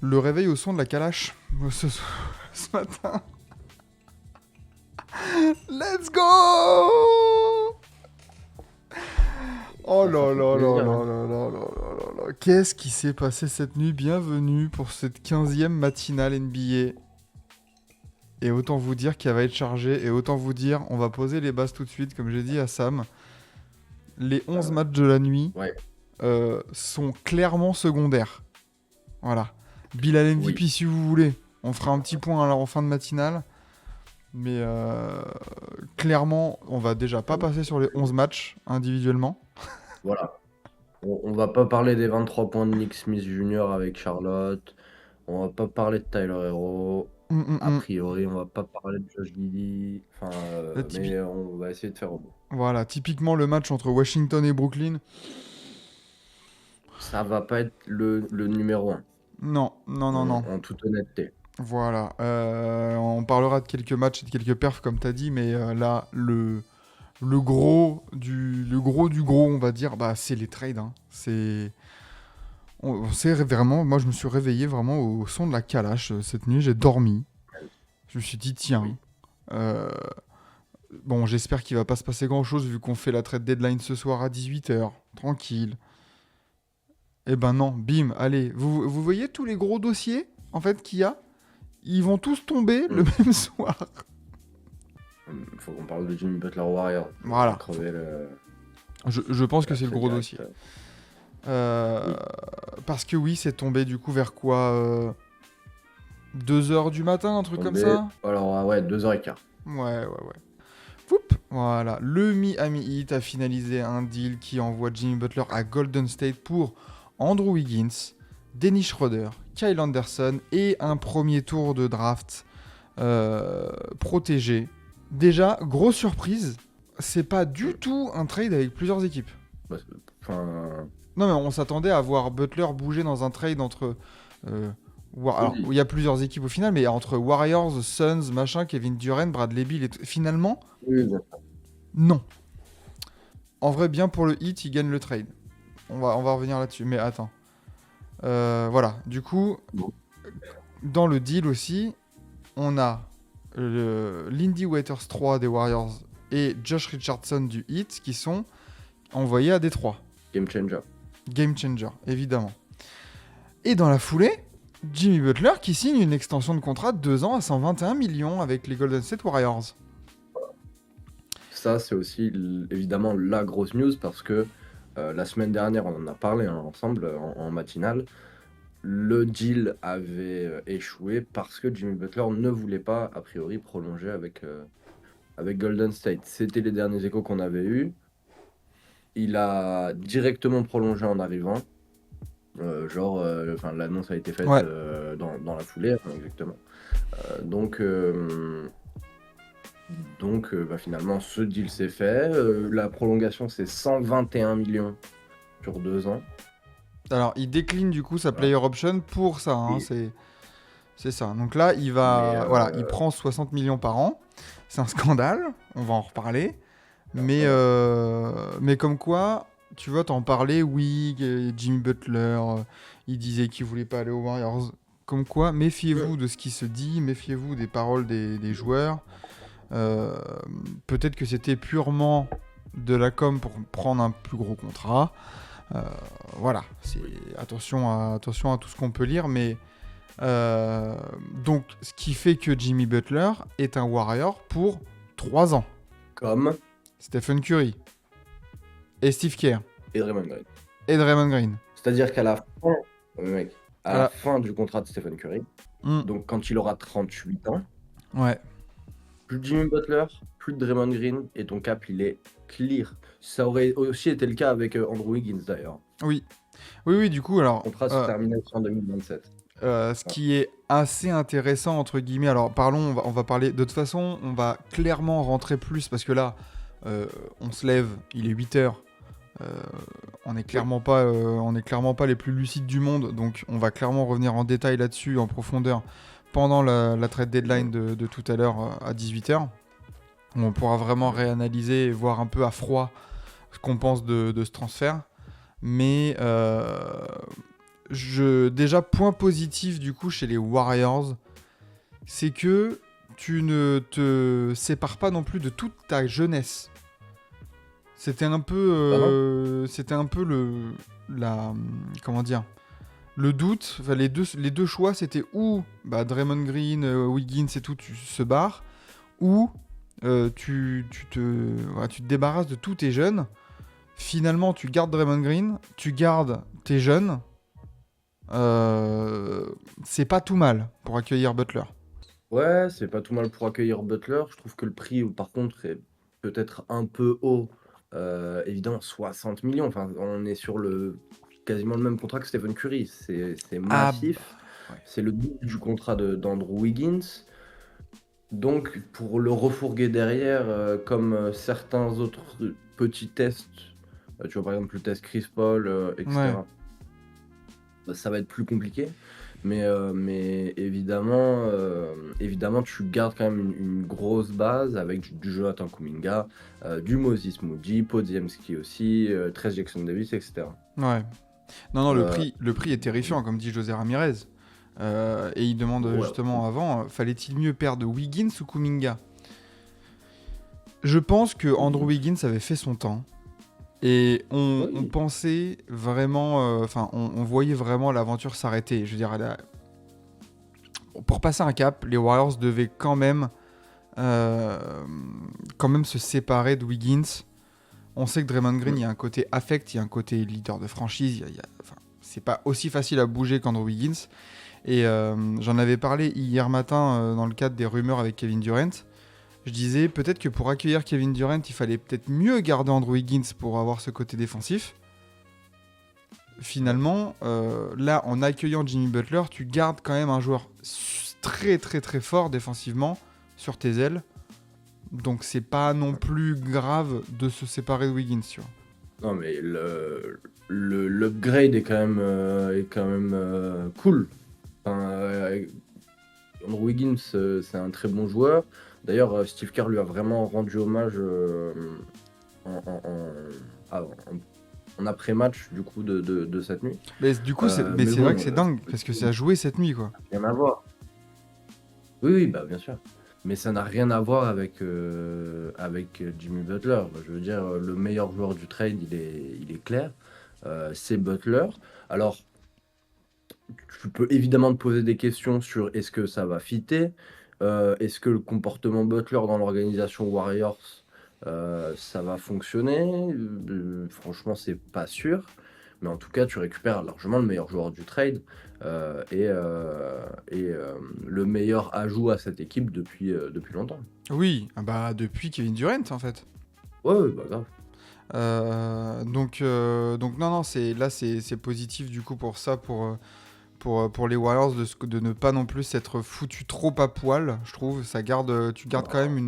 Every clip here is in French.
Le réveil au son de la calache ce matin. Let's go! Oh Bah, ça là fait là là plaisir, là hein. là là là là là. Qu'est-ce qui s'est passé cette nuit? Bienvenue pour cette 15e matinale NBA. Et autant vous dire qu'elle va être chargée. Et autant vous dire, on va poser les bases tout de suite, comme j'ai dit à Sam. Les 11 matchs de la nuit Ouais, sont clairement secondaires. Voilà. Bill à oui. MVP si vous voulez. On fera un petit point alors en fin de matinale. Mais clairement, on va déjà pas passer sur les 11 matchs individuellement. Voilà. On va pas parler des 23 points de Nick Smith Jr. avec Charlotte. On va pas parler de Tyler Hero. Hum, hum, A hum. priori, on va pas parler de Josh Giddey. Enfin, mais on va essayer de faire au bout. Voilà, typiquement le match entre Washington et Brooklyn. Ça va pas être le numéro 1, Non, non, non, non. en toute honnêteté. Voilà. On parlera de quelques matchs et de quelques perfs, comme t'as dit, mais là, le gros du gros, on va dire, bah, c'est les trades. Hein. On s'est vraiment, moi, je me suis réveillé vraiment au son de la calache cette nuit. J'ai dormi. Je me suis dit, tiens, Oui. euh, bon, j'espère qu'il va pas se passer grand-chose vu qu'on fait la trade deadline ce soir à 18h. Tranquille. Eh ben non, bim, allez. Vous voyez tous les gros dossiers, en fait, qu'il y a? Ils vont tous tomber le Mm. même soir. Faut qu'on parle de Jimmy Butler Warrior. Voilà. Crever Je pense que la c'est le tête gros direct. dossier. Parce que oui, c'est tombé du coup vers quoi 2h du matin, un truc comme Tombé. ça? Alors, ouais, 2h15. Ouais. Poup, voilà. Le Miami Heat a finalisé un deal qui envoie Jimmy Butler à Golden State pour Andrew Wiggins, Dennis Schroeder, Kyle Anderson et un premier tour de draft protégé. Déjà, grosse surprise, c'est pas du tout un trade avec plusieurs équipes. Bah, enfin, Non, mais on s'attendait à voir Butler bouger dans un trade entre. Alors, oui. il y a plusieurs équipes au final, mais entre Warriors, Suns, machin, Kevin Durant, Bradley Beal et finalement, Oui, bien sûr. non. En vrai, bien pour le Heat, il gagne le trade. On va revenir là-dessus, mais attends. Voilà, du coup, Bon. dans le deal aussi, on a Lindy Waiters 3 des Warriors et Josh Richardson du Heat qui sont envoyés à Détroit. Game changer. Game changer, évidemment. Et dans la foulée, Jimmy Butler qui signe une extension de contrat de 2 ans à 121 millions avec les Golden State Warriors. Ça, c'est aussi évidemment la grosse news parce que la semaine dernière, on en a parlé ensemble en matinale. Le deal avait échoué parce que Jimmy Butler ne voulait pas, a priori, prolonger avec Golden State. C'était les derniers échos qu'on avait eus. Il a directement prolongé en arrivant. L'annonce a été faite Ouais. dans la foulée, hein, exactement. Donc, finalement, ce deal s'est fait. La prolongation, c'est 121 millions sur 2 ans. Alors, il décline du coup sa Voilà. player option pour ça. Hein, Et- c'est ça. Donc là, il va, Mais, voilà, il prend 60 millions par an. C'est un scandale. On va en reparler. Mais comme quoi, tu vois, t'en parlais, oui, Jimmy Butler, il disait qu'il voulait pas aller aux Warriors. Comme quoi, méfiez-vous de ce qui se dit, méfiez-vous des paroles des joueurs. Peut-être que c'était purement de la com pour prendre un plus gros contrat. Voilà, attention à tout ce qu'on peut lire, mais donc ce qui fait que Jimmy Butler est un Warrior pour 3 ans. comme Stephen Curry et Steve Kerr et Draymond Green. et Draymond Green. C'est-à-dire qu'à la fin, à À la la- fin du contrat de Stephen Curry, Hmm, donc quand il aura 38 ans, ouais. plus de Jimmy Butler, plus de Draymond Green, et ton cap, il est clear. Ça aurait aussi été le cas avec Andrew Wiggins, d'ailleurs. Oui, du coup, alors, Le contrat se termine en 2027. ce qui est assez intéressant, entre guillemets, alors parlons, on va parler, de toute façon, on va clairement rentrer plus, parce que là, on se lève, il est 8h, on n'est clairement pas les plus lucides du monde, donc on va clairement revenir en détail là-dessus, en profondeur, pendant la trade deadline de tout à l'heure à 18h. On pourra vraiment réanalyser et voir un peu à froid ce qu'on pense de ce transfert. Mais Déjà, point positif du coup chez les Warriors, c'est que tu ne te sépares pas non plus de toute ta jeunesse. Ah non? C'était un peu la, comment dire, le doute. Enfin, les deux choix, c'était ou bah, Draymond Green, Wiggins et tout, tu se barres, ou voilà, tu te débarrasses de tous tes jeunes. Finalement, tu gardes Draymond Green, tu gardes tes jeunes. C'est pas tout mal pour accueillir Butler. Ouais, c'est pas tout mal pour accueillir Butler. Je trouve que le prix, par contre, est peut-être un peu haut. Évidemment, 60 millions. Enfin, on est sur quasiment le même contrat que Stephen Curry. C'est Ah, massif. bah, ouais. C'est le double du contrat d'Andrew Wiggins. Donc, pour le refourguer derrière, comme certains autres petits tests, tu vois, par exemple, le test Chris Paul, Ouais. etc., bah, ça va être plus compliqué. Mais évidemment, tu gardes quand même une grosse base avec du Jonathan Kuminga, du Moses Moody, Podziemski aussi, Trez Jackson Davis, etc. Ouais. Non, non, Euh, le prix est terrifiant, comme dit José Ramirez. Et il demande ouais, justement avant, fallait-il mieux perdre Wiggins ou Kuminga? Je pense que Andrew Wiggins. Wiggins avait fait son temps. Et on Oui. pensait vraiment, enfin, on voyait vraiment l'aventure s'arrêter. Je veux dire, pour passer un cap, les Warriors devaient euh, quand même se séparer de Wiggins. On sait que Draymond Green, il y a un côté affect, il y a un côté leader de franchise. Enfin, c'est pas aussi facile à bouger qu'Andrew Wiggins. Et j'en avais parlé hier matin dans le cadre des rumeurs avec Kevin Durant. Je disais peut-être que pour accueillir Kevin Durant, il fallait peut-être mieux garder Andrew Wiggins pour avoir ce côté défensif. Ouais. Finalement, là, en accueillant Jimmy Butler, tu gardes quand même un joueur très très très fort défensivement sur tes ailes. Donc c'est pas non plus grave de se séparer de Wiggins, tu vois. Non, mais l'upgrade est quand même cool. Enfin, Andrew Wiggins, c'est un très bon joueur. D'ailleurs, Steve Kerr lui a vraiment rendu hommage en, en- en- ah, en après-match du coup de cette nuit. Mais du coup, mais Mais c'est vrai que bon, c'est dingue parce que ça a joué cette nuit, quoi. rien à voir. Oui, oui, bah bien sûr. Mais ça n'a rien à voir avec Jimmy Butler. Je veux dire, le meilleur joueur du trade, il est clair. C'est Butler. Alors, tu peux évidemment te poser des questions sur est-ce que ça va fitter, est-ce que le comportement Butler dans l'organisation Warriors, ça va fonctionner. Franchement, c'est pas sûr. Mais en tout cas, tu récupères largement le meilleur joueur du trade et le meilleur ajout à cette équipe depuis longtemps. Oui, ah bah depuis Kevin Durant en fait. Ouais, ouais, bah grave. Donc non, non, c'est positif du coup pour ça, pour les Warriors de ne pas non plus s'être foutu trop à poil, je trouve. Tu gardes quand même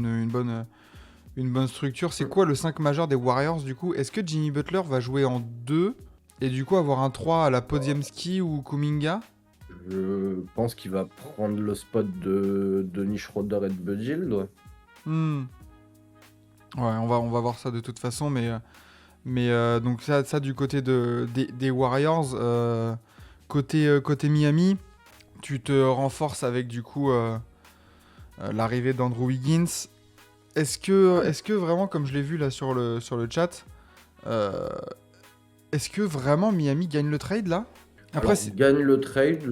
une bonne structure. C'est quoi le 5 majeur des Warriors du coup? Est-ce que Jimmy Butler va jouer en 2 et du coup avoir un 3 à la Podziemski ou Kuminga? Je pense qu'il va prendre le spot de Dennis Schroeder et de Buddy Hield, ouais. Hmm. Ouais, on va voir ça de toute façon, mais donc ça du côté des Warriors. Côté Miami, tu te renforces avec du coup l'arrivée d'Andrew Wiggins. Ouais. Est-ce que vraiment, comme je l'ai vu là sur le chat, euh, est-ce que vraiment Miami gagne le trade là? Après, Alors, gagne le trade.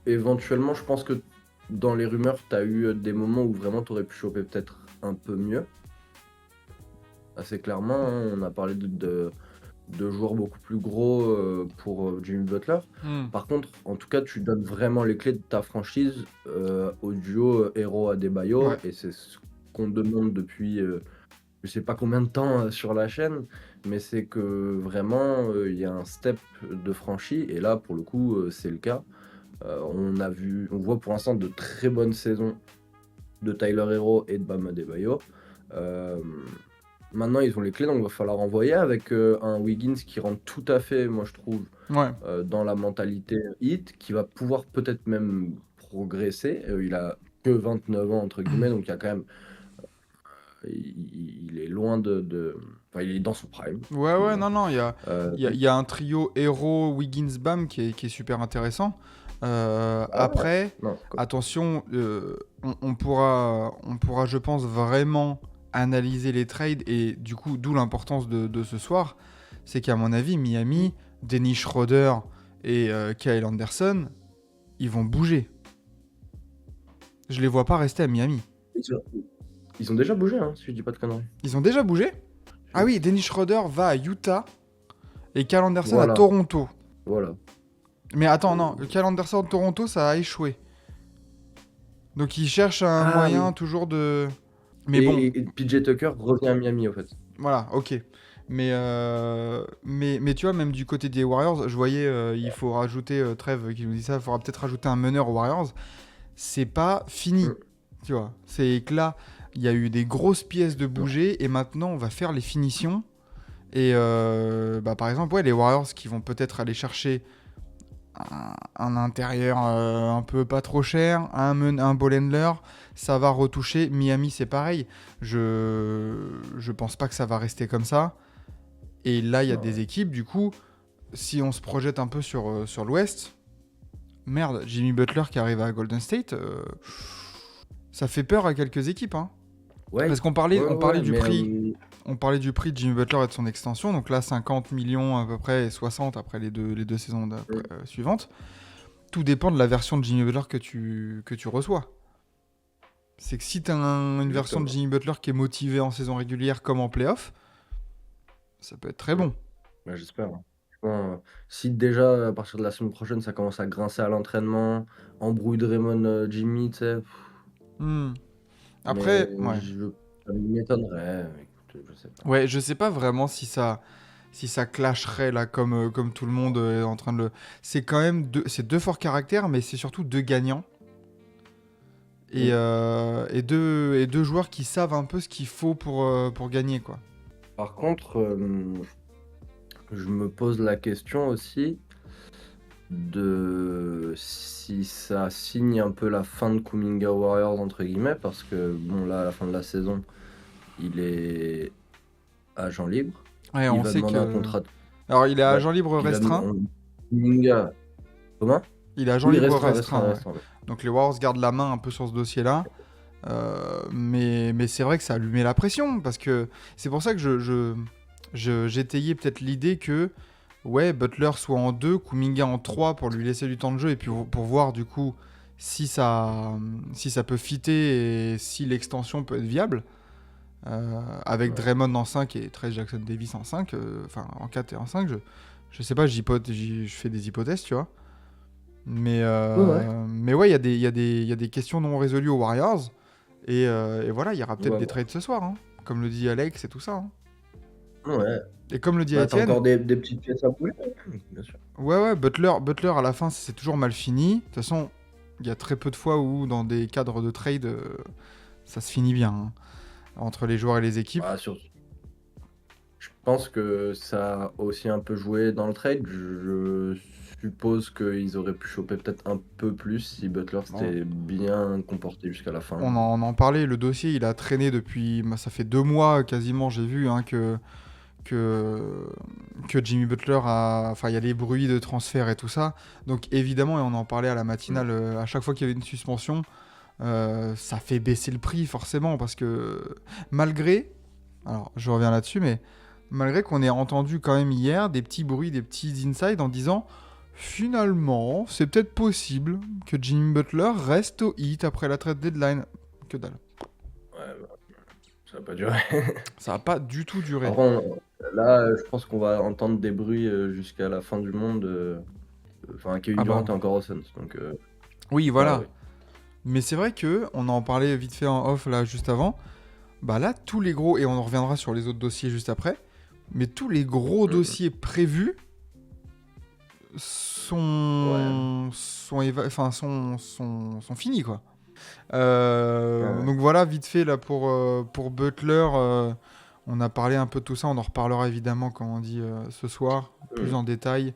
Éventuellement, je pense que dans les rumeurs, tu as eu des moments où vraiment tu aurais pu choper peut-être un peu mieux. Assez clairement, hein. On a parlé de joueurs beaucoup plus gros pour Jimmy Butler. hmm, Par contre, en tout cas, tu donnes vraiment les clés de ta franchise au duo Hero Adebayo. ouais, Et c'est ce qu'on demande depuis je sais pas combien de temps sur la chaîne. Mais c'est que vraiment, il y a un step de franchi. Et là, pour le coup, c'est le cas. On voit pour l'instant de très bonnes saisons de Tyler Hero et de Bam Adebayo. Euh, Maintenant, ils ont les clés, donc il va falloir envoyer avec un Wiggins qui rentre tout à fait, moi je trouve, ouais, dans la mentalité hit, qui va pouvoir peut-être même progresser. Il a que 29 ans, entre guillemets, donc il y a quand même il est loin enfin, il est dans son prime, Ouais, disons. non, non, il y a, Euh, il y a- il y a un trio Hero, Wiggins, Bam qui est super intéressant. ah ouais, Après, non, c'est cool. attention, on pourra, je pense, vraiment analyser les trades et du coup, d'où l'importance de ce soir, c'est qu'à mon avis, Miami, Dennis Schroeder et Kyle Anderson, ils vont bouger. Je les vois pas rester à Miami. Ils ont, ils ont déjà bougé, hein, si je dis pas de conneries. Ils ont déjà bougé? Ah oui, Dennis Schroeder va à Utah et Kyle Anderson à Voilà, Toronto. voilà. Mais attends, non, le Kyle Anderson de Toronto, ça a échoué. Donc ils cherchent un Ah moyen oui. toujours de... Mais bon, Et PJ Tucker revient à Miami, en fait. voilà, ok. Mais tu vois, même du côté des Warriors, je voyais, il faut rajouter, Trev qui nous dit ça, il faudra peut-être rajouter un meneur aux Warriors. C'est pas fini, Mm. tu vois. C'est que là, il y a eu des grosses pièces de Non. bouger et maintenant on va faire les finitions. Et par exemple, ouais, les Warriors qui vont peut-être aller chercher un intérieur un peu pas trop cher, un ball handler, ça va retoucher. Miami, c'est pareil. Je pense pas que ça va rester comme ça. Et là, il y a Non, des ouais. équipes, du coup, si on se projette un peu sur l'Ouest, merde, Jimmy Butler qui arrive à Golden State, ça fait peur à quelques équipes, hein. Ouais, Parce qu'on parlait, ouais, on ouais, parlait ouais, du mais prix. On parlait du prix de Jimmy Butler et de son extension, donc là 50 millions à peu près et 60 après les deux saisons suivantes. Tout dépend de la version de Jimmy Butler que tu reçois. C'est que si tu as une version de exactement. Jimmy Butler qui est motivée en saison régulière comme en playoff, ça peut être très Mm. bon. Bah, j'espère, hein. Franchement, si déjà, à partir de la semaine prochaine, ça commence à grincer à l'entraînement, embrouille Draymond, Jimmy, tu sais, Hmm. mais Après, ouais. ça m'étonnerait. Écoute, je sais pas. Ouais, je sais pas vraiment si ça clasherait là comme tout le monde est en train de le. C'est quand même c'est deux forts caractères, mais c'est surtout deux gagnants. Et, Mm. deux joueurs qui savent un peu ce qu'il faut pour gagner, quoi. Par contre, je me pose la question aussi de si ça signe un peu la fin de Kuminga Warriors, entre guillemets, parce que, bon, là, à la fin de la saison, il est agent libre. Ouais, Il on va sait demander un que. contrat. Alors, il est Ouais, agent libre il va restreint. Kuminga. Comment? Il est agent Oui, libre restreint, restreint, ouais. ouais. Donc les Warriors gardent la main un peu sur ce dossier-là. Mais c'est vrai que ça lui met la pression, parce que c'est pour ça que j'étayais peut-être l'idée que ouais, Butler soit en 2, Kuminga en 3 pour lui laisser du temps de jeu et puis pour voir du coup si ça peut fitter et si l'extension peut être viable. Avec Ouais. Draymond en 5 et Trey Jackson Davis en 5, enfin en 4 et en 5, je sais pas, je fais des hypothèses, tu vois. Mais, Ouais, ouais. mais ouais, il y a des questions non résolues aux Warriors. Et voilà, il y aura peut-être Ouais, des trades ce soir, hein, comme le dit Alex et tout ça, hein. ouais. Et comme le dit Bah, t'as Étienne, encore des petites pièces à bouger, bien sûr. ouais, Butler à la fin, c'est toujours mal fini. De toute façon, il y a très peu de fois où, dans des cadres de trade, ça se finit bien, hein, entre les joueurs et les équipes. Bah, je pense que ça a aussi un peu joué dans le trade. Je suppose qu'ils auraient pu choper peut-être un peu plus si Butler On, s'était bien comporté jusqu'à la fin. on en parlait, le dossier, il a traîné depuis. Ça fait 2 mois quasiment, j'ai vu, hein, que, que Jimmy Butler a. Enfin, il y a les bruits de transfert et tout ça. Donc, évidemment, et on en parlait à la Mm. matinale, à chaque fois qu'il y avait une suspension, ça fait baisser le prix, forcément, parce que malgré. Alors, je reviens là-dessus, mais malgré qu'on ait entendu quand même hier des petits bruits, des petits insides en disant. Finalement, c'est peut-être possible que Jimmy Butler reste au Heat après la trade deadline. Que dalle. Ouais, bah, ça va pas durer. Ça n'a pas du tout duré. Après, là, je pense qu'on va entendre des bruits jusqu'à la fin du monde. Enfin, Kevin Ah Durant bah. est encore au Suns. Donc, Oui, là, voilà. oui. Mais c'est vrai que, on en parlait vite fait en off là juste avant, bah là, tous les gros, et on en reviendra sur les autres dossiers juste après, mais tous les gros Mm, dossiers prévus ouais. sont finis, quoi. Ouais. Donc voilà, vite fait là pour Butler, on a parlé un peu de tout ça, on en reparlera évidemment, comme on dit, ce soir, plus Mm. en détail.